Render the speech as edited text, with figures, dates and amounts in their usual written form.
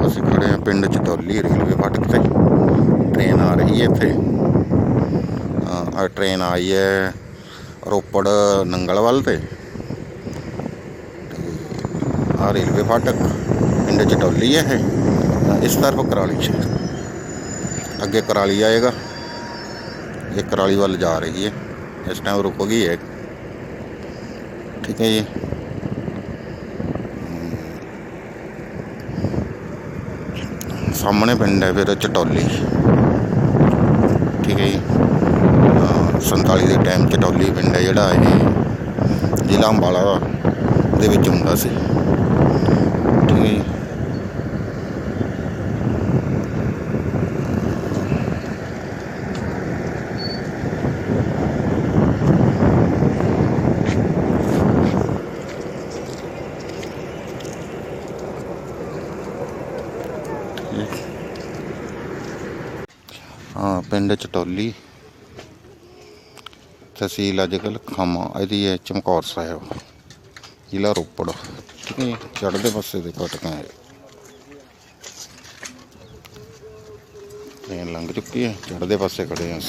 ਅਸੀਂ ਖੜੇ ਹਾਂ ਪਿੰਡ ਚਟੋਲੀ ਰੇਲਵੇ ਫਾਟਕ ਤੇ। ट्रेन आ रही है इत्थे। ट्रेन आई है रोपड़ नंगल वाल ते आ रेलवे फाटक पिंड चटोली है। इस तरफ कराली अगे कराली आएगा। ये कराली वाल जा रही है, इस टाइम रुक गई है। ठीक है जी। सामने पिंड है फिर चटोली। ठीक है जी। 47 के टाइम चटोली पिंड है जोड़ा ये जिला अंबाला दे विच हुंदा सी। ठीक है जी। हाँ पिंड चटोली तहसील अजकल खामा यदि है चमकौर साहिब जिला रोपड़। ठीक है। चढ़ते पासे दे फाटक है। ट्रेन लंघ चुकी है, चढ़ते पासे खड़े हैं।